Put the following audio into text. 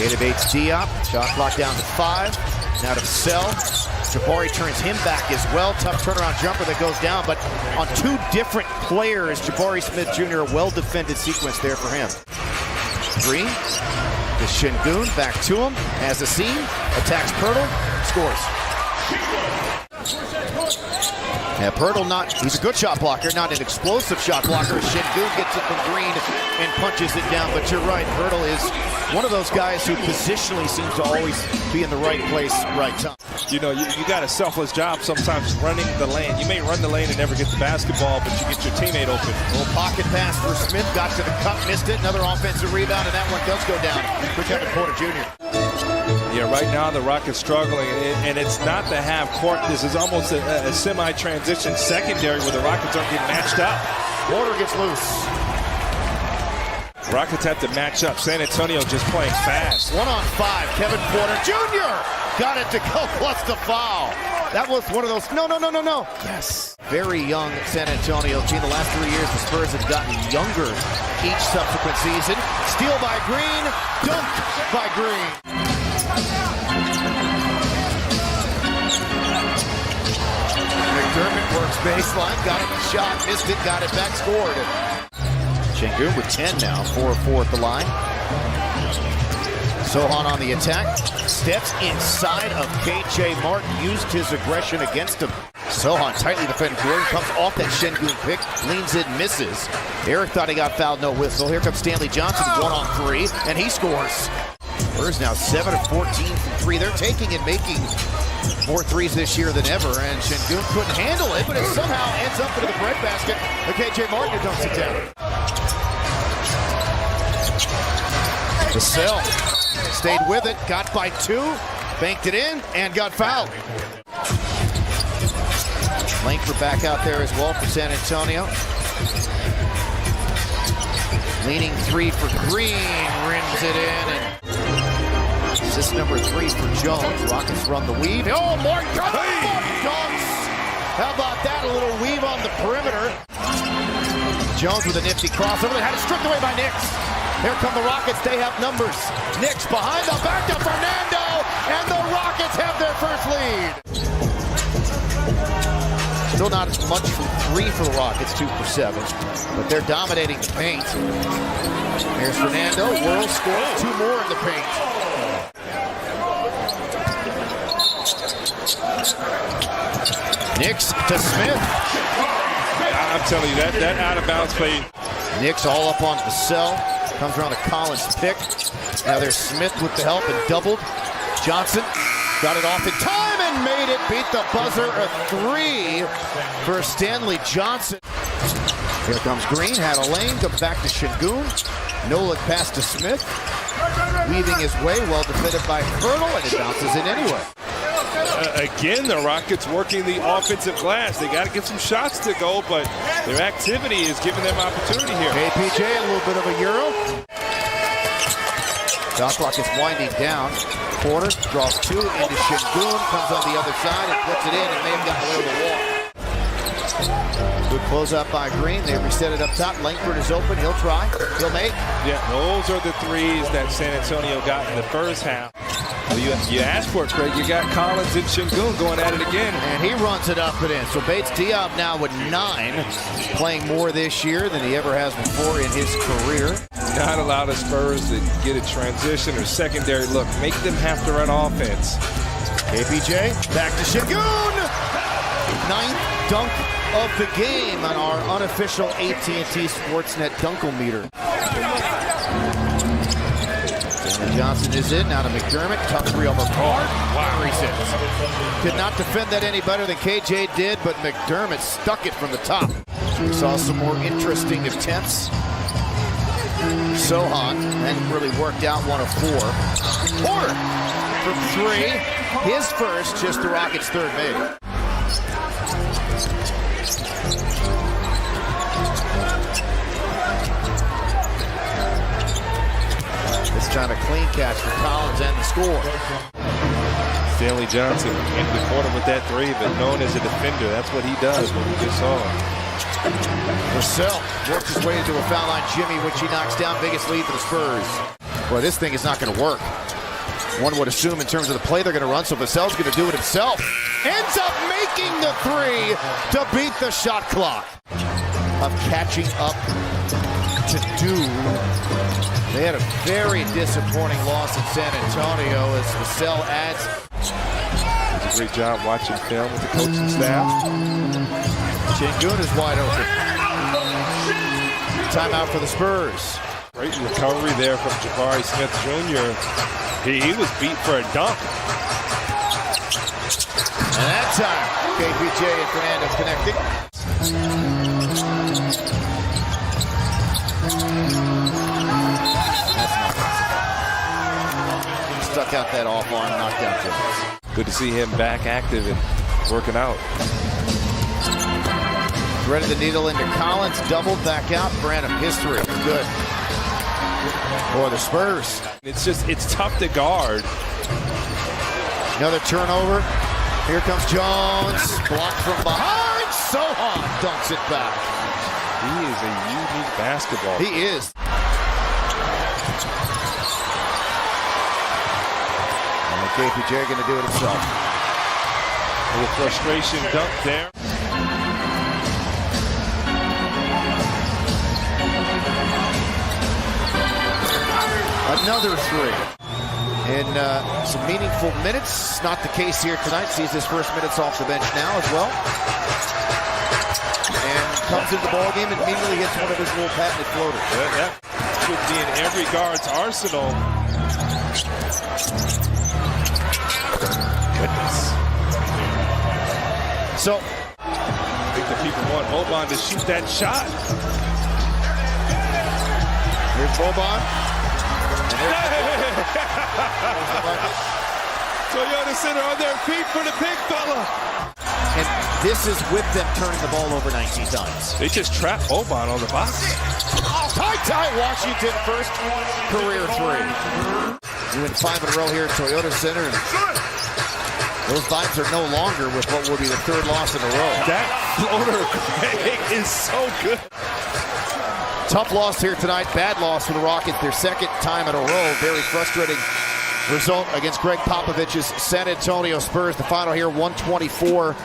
Tatum Bates Diop. Shot clock down to 5. Now to Vassell. Jabari turns him back as well. Tough turnaround jumper that goes down, but on two different players, Jabari Smith Jr., a well-defended sequence there for him. 3. To Şengün, back to him. Has a seam. Attacks Pirtle. Scores. Yeah, Pirtle he's a good shot blocker, not an explosive shot blocker. Şengün gets it from Green and punches it down, but you're right, Pirtle is one of those guys who positionally seems to always be in the right place, right time. You know, you got a selfless job sometimes running the lane. You may run the lane and never get the basketball, but you get your teammate open. A little pocket pass for Smith, got to the cup, missed it. Another offensive rebound, and that one does go down for Kevin Porter Jr. Yeah, right now the Rockets struggling, and it's not the half court. This is almost a semi-transition secondary where the Rockets aren't getting matched up. Porter gets loose. Rockets have to match up. San Antonio just playing fast. 1-on-5, Kevin Porter Jr. got it to go plus the foul. That was one of those, no. Yes. Very young San Antonio team. The last 3 years, the Spurs have gotten younger each subsequent season. Steal by Green, dunk by Green. McDermott works baseline, got it shot, missed it, got it back, scored. Şengün with 10 now, 4 of 4 at the line. Sochan on the attack, steps inside of K.J. Martin, used his aggression against him. Sochan tightly defending Jordan, comes off that Şengün pick, leans in, misses. Eric thought he got fouled, no whistle. Here comes Stanley Johnson, 1-on-3, and he scores. Spurs now 7 of 14 from 3. They're taking and making more threes this year than ever, and Şengün couldn't handle it, but it somehow ends up into the breadbasket. K.J. Martin dumps it down. Vassell stayed with it, got by 2, banked it in, and got fouled. Langford back out there as well for San Antonio. Leaning 3 for Green, rims it in, and assist number 3 for Jones. Rockets run the weave. Oh, Martin dunks! How about that? A little weave on the perimeter. Jones with a nifty crossover. They had it stripped away by Knicks. Here come the Rockets. They have numbers. Knicks behind the back to Fernando, and the Rockets have their first lead. Still not as much from 3 for the Rockets, 2 for 7, but they're dominating the paint. Here's Fernando, World scores 2 more in the paint. Knicks to Smith. I'm telling you, that out-of-bounds play. Knicks all up on Vassell. Comes around a Collins pick. Now there's Smith with the help and doubled. Johnson got it off in time and made it. Beat the buzzer. A 3 for Stanley Johnson. Here comes Green. Had a lane. Comes back to Şengün. No look pass to Smith. Weaving his way. Well defended by Pirtle, and it bounces in anyway. Again, the Rockets working the offensive glass. They got to get some shots to go, but their activity is giving them opportunity here. KPJ, a little bit of a Euro. Shot clock is winding down. Porter draws 2 into Şengün, comes on the other side and puts it in, and may have gotten away with the wall. Good closeout by Green. They reset it up top. Langford is open. He'll try. He'll make. Yeah, those are the 3s that San Antonio got in the first half. Well, you asked for it, Craig. You got Collins and Şengün going at it again. And he runs it up and in. So Bates Diop now with 9, playing more this year than he ever has before in his career. Not a lot of Spurs to get a transition or secondary look. Make them have to run offense. KPJ back to Şengün. 9th dunk of the game on our unofficial AT&T Sportsnet Dunkometer. Johnson is in, now to McDermott, tough 3 over Card. Wow, resets. Could not defend that any better than KJ did, but McDermott stuck it from the top. We saw some more interesting attempts. Sochan hadn't really worked out, 1 of 4. Porter from 3, his first, just the Rockets' 3rd made. Trying to clean catch for Collins and the score. Stanley Johnson in the corner with that 3, but known as a defender. That's what he does, what we just saw. Vassell works his way into a foul line Jimmy, which he knocks down. Biggest lead for the Spurs. Boy, this thing is not going to work. one would assume in terms of the play they're going to run, so Vassell's going to do it himself. Ends up making the three to beat the shot clock. Of catching up to do. They had a very disappointing loss in San Antonio as Vassell adds. Does a great job watching film with the coaching staff. Şengün is wide open. Timeout for the Spurs. Great recovery there from Jabari Smith Jr. He was beat for a dunk. And that time, KPJ and Fernandez connecting. That's not possible. Stuck out that off arm, knocked out Jones. Good to see him back active and working out. Threaded the needle into Collins, doubled back out. Brandon, history, good. For the Spurs. It's tough to guard. Another turnover. Here comes Jones. Blocked from behind. Sohan dunks it back. He is a unique basketball player. He is. And KPJ going to do it himself. A little frustration dunk there. Another three. In some meaningful minutes. Not the case here tonight. Sees his first minutes off the bench now as well. And comes into the ballgame and immediately hits one of his little patented floaters. That should be in every guard's arsenal. Goodness. So, I think the people want Boban to shoot that shot. here's Boban. Toyota Center on their feet for the big fella. And this is with them turning the ball over 19 times. They just trapped Boban on the box. Tie Washington first career three. Doing 5 in a row here at Toyota Center. And those vibes are no longer with what will be the third loss in a row. That floater is so good. Tough loss here tonight. Bad loss for the Rockets. Their second time in a row. Very frustrating result against Greg Popovich's San Antonio Spurs. The final here, 124